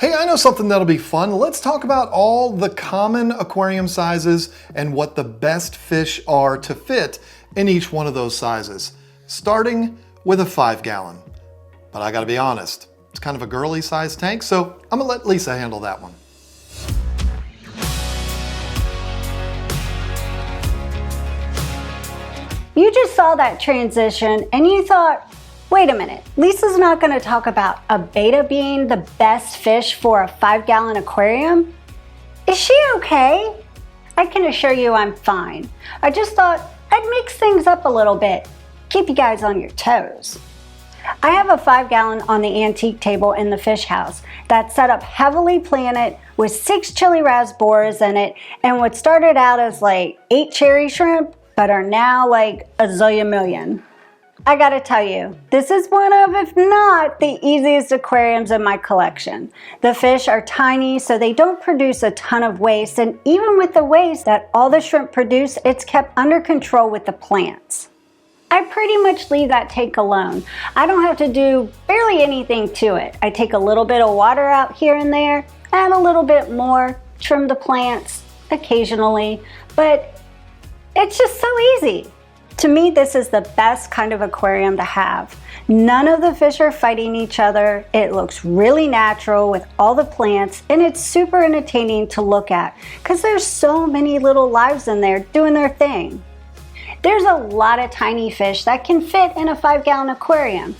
Hey, I know something that'll be fun. Let's talk about all the common aquarium sizes and what the best fish are to fit in each one of those sizes, starting with a 5-gallon. But I gotta be honest, it's kind of a girly size tank, so I'm gonna let Lisa handle that one. You just saw that transition and you thought, wait a minute, Lisa's not going to talk about a beta being the best fish for a 5-gallon aquarium? Is she okay? I can assure you I'm fine. I just thought I'd mix things up a little bit, keep you guys on your toes. I have a 5-gallon on the antique table in the fish house that's set up heavily planted with 6 chili raspberries in it, and what started out as like 8 cherry shrimp but are now like a zillion million. I gotta tell you, this is one of, if not the easiest aquariums in my collection. The fish are tiny, so they don't produce a ton of waste, and even with the waste that all the shrimp produce, it's kept under control with the plants. I pretty much leave that tank alone. I don't have to do barely anything to it. I take a little bit of water out here and there, add a little bit more, trim the plants occasionally, but it's just so easy. To me, this is the best kind of aquarium to have. None of the fish are fighting each other. It looks really natural with all the plants, and it's super entertaining to look at because there's so many little lives in there doing their thing. There's a lot of tiny fish that can fit in a 5-gallon aquarium,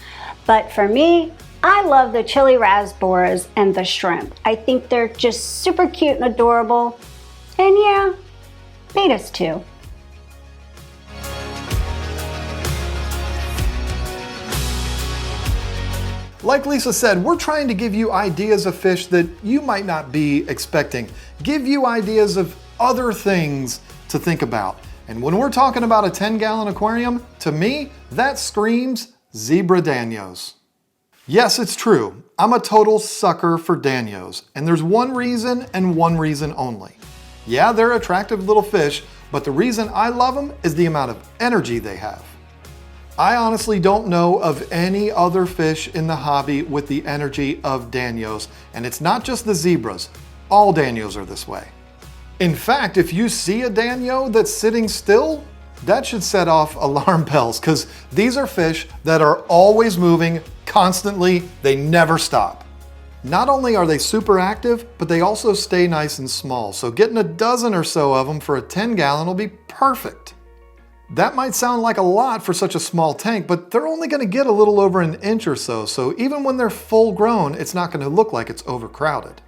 but for me, I love the chili raspberries and the shrimp. I think they're just super cute and adorable, and yeah, betas too. Like Lisa said, we're trying to give you ideas of fish that you might not be expecting. Give you ideas of other things to think about. And when we're talking about a 10-gallon aquarium, to me, that screams zebra danios. Yes, it's true. I'm a total sucker for danios, and there's one reason and one reason only. Yeah, they're attractive little fish, but the reason I love them is the amount of energy they have. I honestly don't know of any other fish in the hobby with the energy of danios, and it's not just the zebras. All danios are this way. In fact, if you see a danio that's sitting still, that should set off alarm bells, because these are fish that are always moving, constantly, they never stop. Not only are they super active, but they also stay nice and small, so getting a dozen or so of them for a 10-gallon will be perfect. That might sound like a lot for such a small tank, but they're only going to get a little over an inch or so, so even when they're full grown, it's not going to look like it's overcrowded.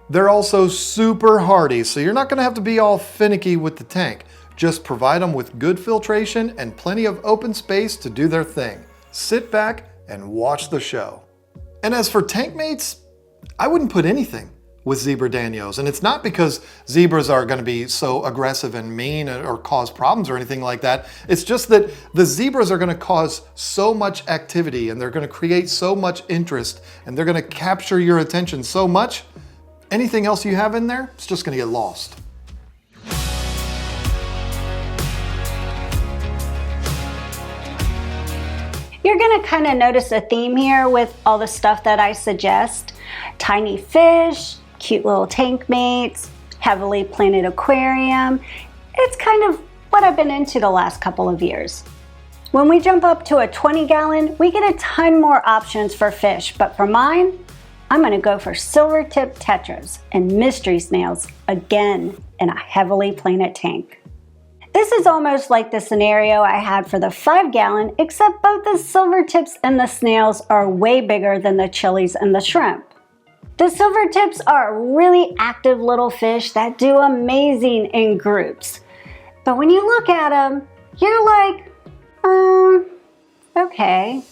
They're also super hardy, so you're not going to have to be all finicky with the tank. Just provide them with good filtration and plenty of open space to do their thing. Sit back and watch the show. And as for tank mates, I wouldn't put anything with zebra danios, and it's not because zebras are going to be so aggressive and mean or cause problems or anything like that. It's just that the zebras are going to cause so much activity, and they're going to create so much interest, and they're going to capture your attention so much, anything else you have in there, it's just going to get lost. You're going to kind of notice a theme here with all the stuff that I suggest. Tiny fish, cute little tank mates, heavily planted aquarium. It's kind of what I've been into the last couple of years. When we jump up to a 20-gallon, we get a ton more options for fish, but for mine, I'm gonna go for silver tip tetras and mystery snails again in a heavily planted tank. This is almost like the scenario I had for the 5-gallon, except both the silver tips and the snails are way bigger than the chilies and the shrimp. The silver tips are really active little fish that do amazing in groups. But when you look at them, you're like, okay.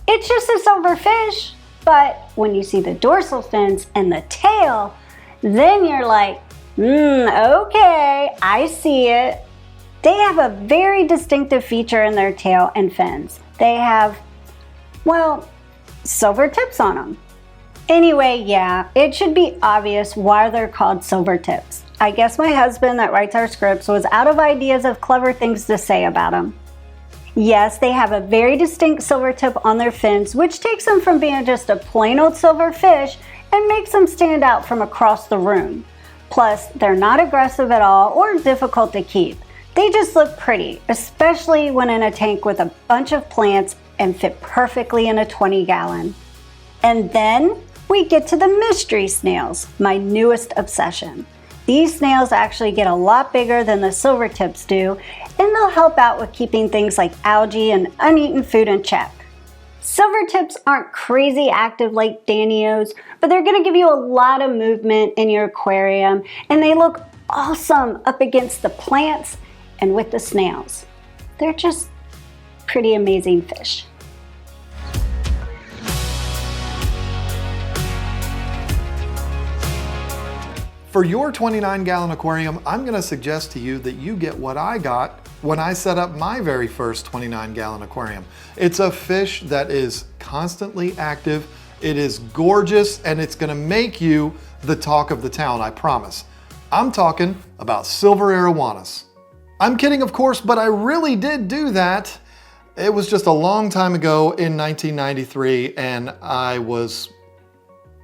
It's just a silver fish. But when you see the dorsal fins and the tail, then you're like, okay, I see it. They have a very distinctive feature in their tail and fins. They have, well, silver tips on them. Anyway, yeah, it should be obvious why they're called silver tips. I guess my husband that writes our scripts was out of ideas of clever things to say about them. Yes, they have a very distinct silver tip on their fins, which takes them from being just a plain old silver fish and makes them stand out from across the room. Plus, they're not aggressive at all or difficult to keep. They just look pretty, especially when in a tank with a bunch of plants and fit perfectly in a 20-gallon. And then we get to the mystery snails, my newest obsession. These snails actually get a lot bigger than the silver tips do, and they'll help out with keeping things like algae and uneaten food in check. Silver tips aren't crazy active like Danios, but they're going to give you a lot of movement in your aquarium, and they look awesome up against the plants and with the snails. They're just pretty amazing fish. For your 29-gallon aquarium, I'm going to suggest to you that you get what I got when I set up my very first 29-gallon aquarium. It's a fish that is constantly active, it is gorgeous, and it's going to make you the talk of the town, I promise. I'm talking about silver arowanas. I'm kidding, of course, but I really did do that. It was just a long time ago in 1993, and I was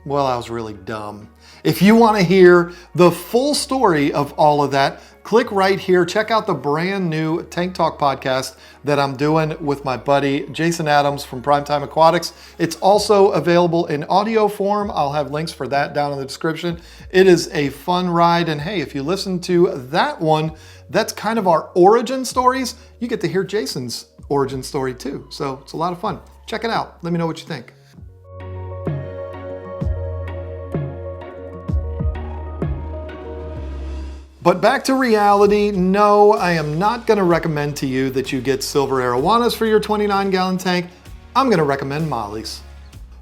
really dumb. If you want to hear the full story of all of that, click right here. Check out the brand new Tank Talk podcast that I'm doing with my buddy Jason Adams from Primetime Aquatics. It's also available in audio form. I'll have links for that down in the description. It is a fun ride, and hey, if you listen to that one, that's kind of our origin stories. You get to hear Jason's origin story too, so it's a lot of fun. Check it out. Let me know what you think. But back to reality, no, I am not going to recommend to you that you get silver arowanas for your 29-gallon tank. I'm going to recommend mollies.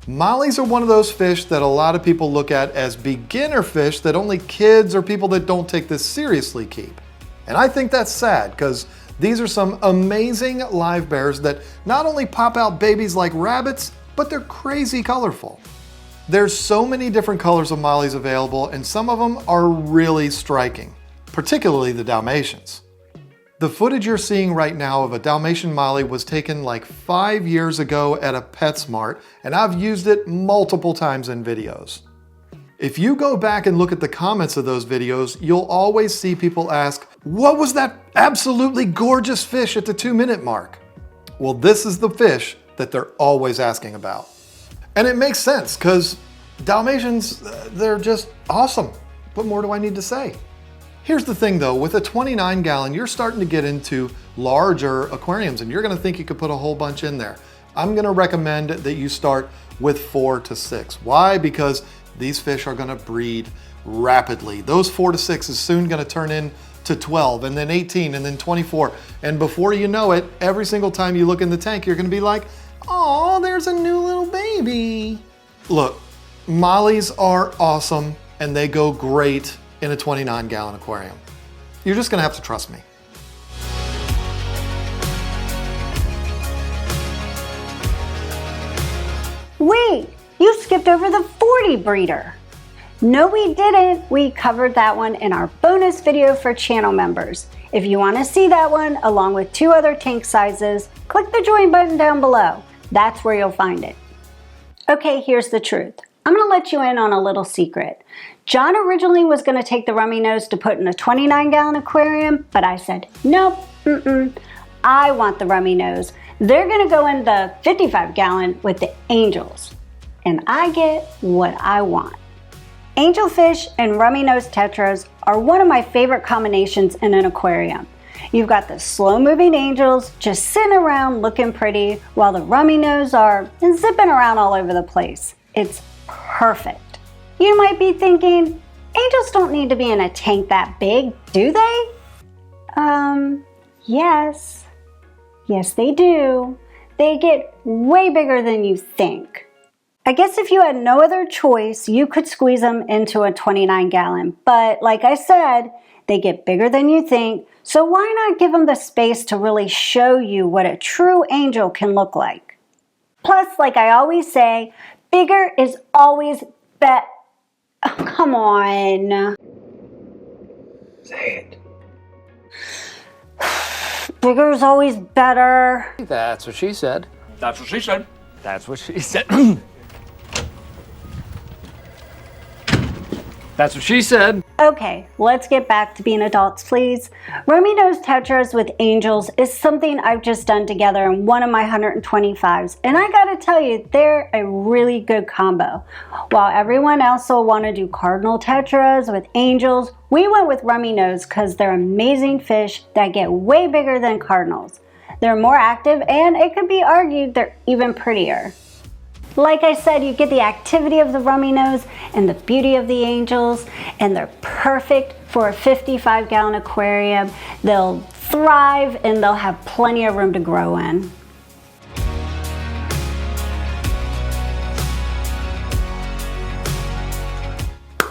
Mollies are one of those fish that a lot of people look at as beginner fish that only kids or people that don't take this seriously keep. And I think that's sad, because these are some amazing live bears that not only pop out babies like rabbits, but they're crazy colorful. There's so many different colors of mollies available, and some of them are really striking, particularly the Dalmatians. The footage you're seeing right now of a Dalmatian molly was taken like 5 years ago at a PetSmart, and I've used it multiple times in videos. If you go back and look at the comments of those videos, you'll always see people ask, what was that absolutely gorgeous fish at the 2-minute mark? Well, this is the fish that they're always asking about. And it makes sense, because Dalmatians, they're just awesome. What more do I need to say? Here's the thing though, with a 29-gallon, you're starting to get into larger aquariums, and you're gonna think you could put a whole bunch in there. I'm gonna recommend that you start with 4 to 6. Why? Because these fish are gonna breed rapidly. Those 4 to 6 is soon gonna turn into 12, and then 18, and then 24. And before you know it, every single time you look in the tank, you're gonna be like, oh, there's a new little baby. Look, mollies are awesome, and they go great in a 29-gallon aquarium. You're just gonna have to trust me. Wait, you skipped over the 40 breeder. No, we didn't. We covered that one in our bonus video for channel members. If you want to see that one, along with 2 other tank sizes, click the join button down below. That's where you'll find it. Okay, here's the truth. I'm gonna let you in on a little secret. John originally was gonna take the rummy nose to put in a 29-gallon aquarium, but I said, nope, I want the rummy nose. They're gonna go in the 55-gallon with the angels. And I get what I want. Angelfish and rummy nose tetras are one of my favorite combinations in an aquarium. You've got the slow-moving angels just sitting around looking pretty, while the rummy nose are zipping around all over the place. It's perfect. You might be thinking, angels don't need to be in a tank that big, do they? Yes. Yes, they do. They get way bigger than you think. I guess if you had no other choice, you could squeeze them into a 29-gallon. But like I said, they get bigger than you think, so why not give them the space to really show you what a true angel can look like? Plus, like I always say, bigger is always better. Oh, come on. Say it. Bigger is always better. That's what she said. That's what she said. That's what she said. That's what she said. Okay, let's get back to being adults, please. Rummy nose tetras with angels is something I've just done together in one of my 125s, and I gotta tell you, they're a really good combo. While everyone else will want to do cardinal tetras with angels, we went with rummy nose because they're amazing fish that get way bigger than cardinals. They're more active, and it could be argued they're even prettier. Like I said, you get the activity of the rummy nose and the beauty of the angels, and they're perfect for a 55-gallon aquarium. They'll thrive and they'll have plenty of room to grow in.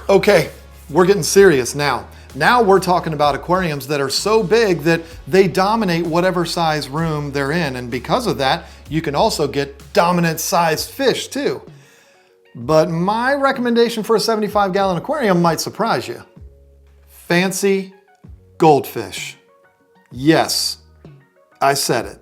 Okay, we're getting serious now. Now we're talking about aquariums that are so big that they dominate whatever size room they're in, and because of that, you can also get dominant sized fish too. But my recommendation for a 75-gallon aquarium might surprise you. Fancy goldfish. Yes, I said it.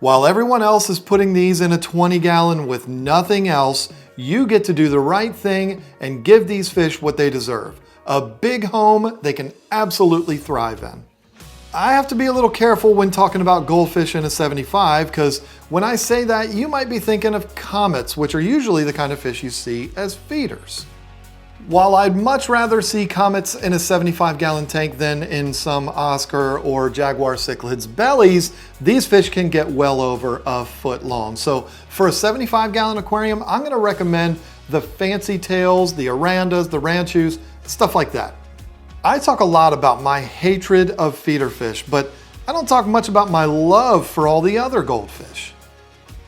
While everyone else is putting these in a 20-gallon with nothing else, you get to do the right thing and give these fish what they deserve. A big home they can absolutely thrive in. I have to be a little careful when talking about goldfish in a 75 because when I say that, you might be thinking of comets, which are usually the kind of fish you see as feeders. While I'd much rather see comets in a 75-gallon tank than in some Oscar or Jaguar cichlids bellies, these fish can get well over a foot long. So for a 75-gallon aquarium, I'm going to recommend the fancy tails, the Arandas, the Ranchus, stuff like that. I talk a lot about my hatred of feeder fish, but I don't talk much about my love for all the other goldfish.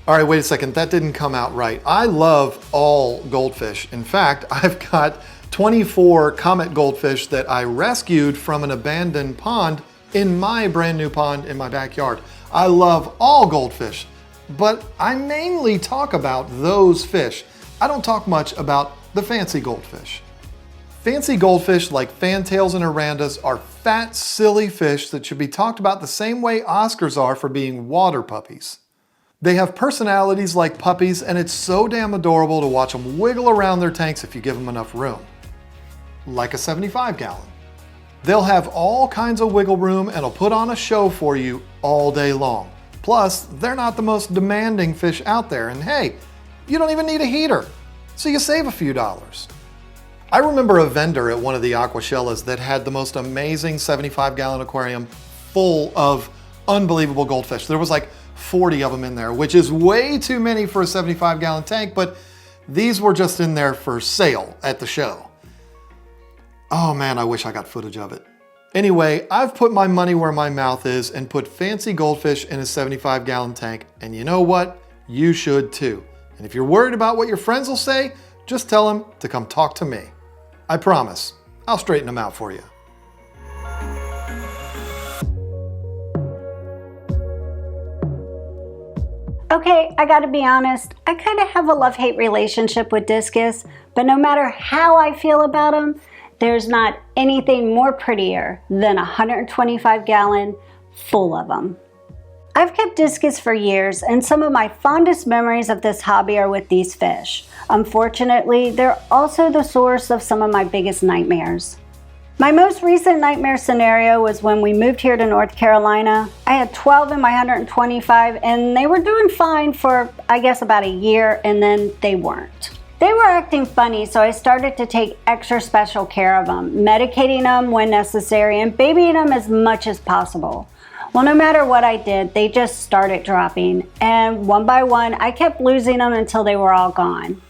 All right, wait a second, that didn't come out right. I love all goldfish. In fact, I've got 24 comet goldfish that I rescued from an abandoned pond in my brand new pond in my backyard. I love all goldfish, but I mainly talk about those fish. I don't talk much about the fancy goldfish. Fancy goldfish like fantails and Arandas are fat, silly fish that should be talked about the same way Oscars are for being water puppies. They have personalities like puppies, and it's so damn adorable to watch them wiggle around their tanks if you give them enough room. Like a 75-gallon. They'll have all kinds of wiggle room and will put on a show for you all day long. Plus, they're not the most demanding fish out there, and hey, you don't even need a heater, so you save a few dollars. I remember a vendor at one of the Aquashellas that had the most amazing 75-gallon aquarium full of unbelievable goldfish. There was like 40 of them in there, which is way too many for a 75-gallon tank, but these were just in there for sale at the show. Oh man, I wish I got footage of it. Anyway, I've put my money where my mouth is and put fancy goldfish in a 75-gallon tank, and you know what? You should too. And if you're worried about what your friends will say, just tell them to come talk to me. I promise, I'll straighten them out for you. Okay, I gotta be honest, I kind of have a love-hate relationship with discus, but no matter how I feel about them, there's not anything more prettier than a 125-gallon full of them. I've kept discus for years, and some of my fondest memories of this hobby are with these fish. Unfortunately, they're also the source of some of my biggest nightmares. My most recent nightmare scenario was when we moved here to North Carolina. I had 12 in my 125, and they were doing fine for, I guess, about a year, and then they weren't. They were acting funny, so I started to take extra special care of them, medicating them when necessary and babying them as much as possible. Well, no matter what I did, they just started dropping, and one by one, I kept losing them until they were all gone.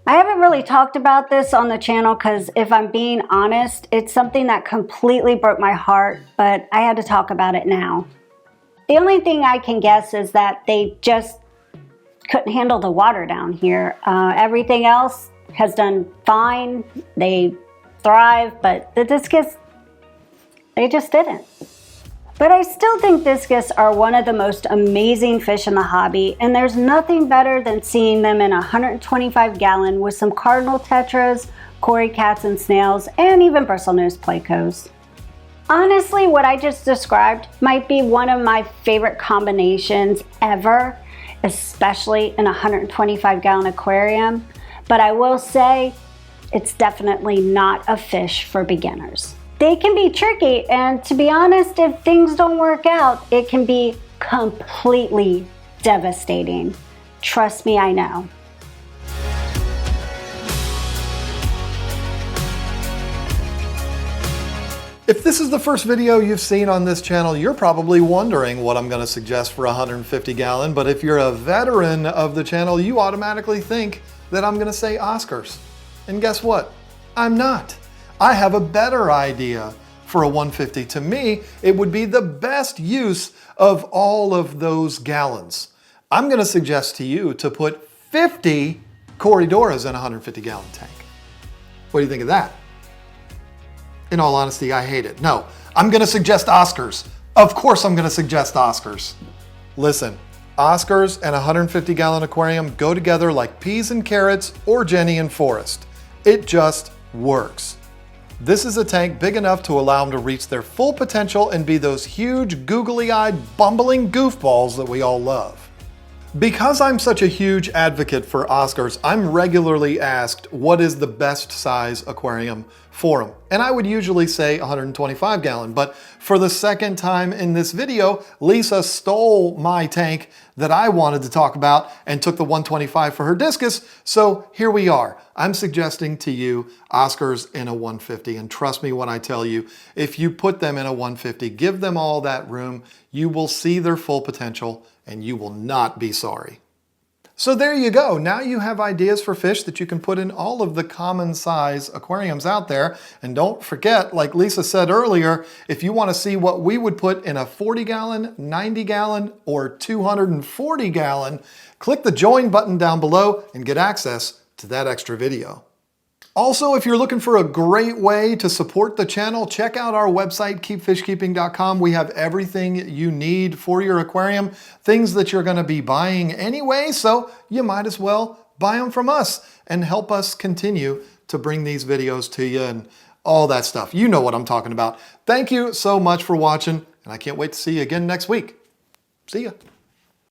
I haven't really talked about this on the channel because if I'm being honest, it's something that completely broke my heart, but I had to talk about it now. The only thing I can guess is that they just couldn't handle the water down here. Everything else has done fine. They thrive, but the discus, they just didn't. But I still think discus are one of the most amazing fish in the hobby, and there's nothing better than seeing them in a 125-gallon with some cardinal tetras, cory cats and snails, and even bristlenose plecos. Honestly, what I just described might be one of my favorite combinations ever, especially in a 125-gallon aquarium. But I will say, it's definitely not a fish for beginners. They can be tricky, and to be honest, if things don't work out, it can be completely devastating. Trust me, I know. If this is the first video you've seen on this channel, you're probably wondering what I'm going to suggest for a 150 gallon, but if you're a veteran of the channel, you automatically think that I'm going to say Oscars. And guess what? I'm not. I have a better idea for a 150. To me, it would be the best use of all of those gallons. I'm going to suggest to you to put 50 Corridoras in a 150 gallon tank. What do you think of that? In all honesty, I hate it. No, I'm going to suggest Oscars. Of course I'm going to suggest Oscars. Listen, Oscars and a 150 gallon aquarium go together like peas and carrots or Jenny and Forrest. It just works. This is a tank big enough to allow them to reach their full potential and be those huge, googly-eyed, bumbling goofballs that we all love. Because I'm such a huge advocate for Oscars, I'm regularly asked what is the best size aquarium for them. And I would usually say 125 gallon, but for the second time in this video, Lisa stole my tank that I wanted to talk about and took the 125 for her discus. So here we are. I'm suggesting to you Oscars in a 150. And trust me when I tell you, if you put them in a 150, give them all that room, you will see their full potential and you will not be sorry. So there you go. Now you have ideas for fish that you can put in all of the common size aquariums out there. And don't forget, like Lisa said earlier, if you want to see what we would put in a 40 gallon, 90 gallon, or 240 gallon, click the join button down below and get access to that extra video. Also, if you're looking for a great way to support the channel, check out our website, keepfishkeeping.com. We have everything you need for your aquarium, things that you're going to be buying anyway, so you might as well buy them from us and help us continue to bring these videos to you and all that stuff. You know what I'm talking about. Thank you so much for watching, and I can't wait to see you again next week. See ya.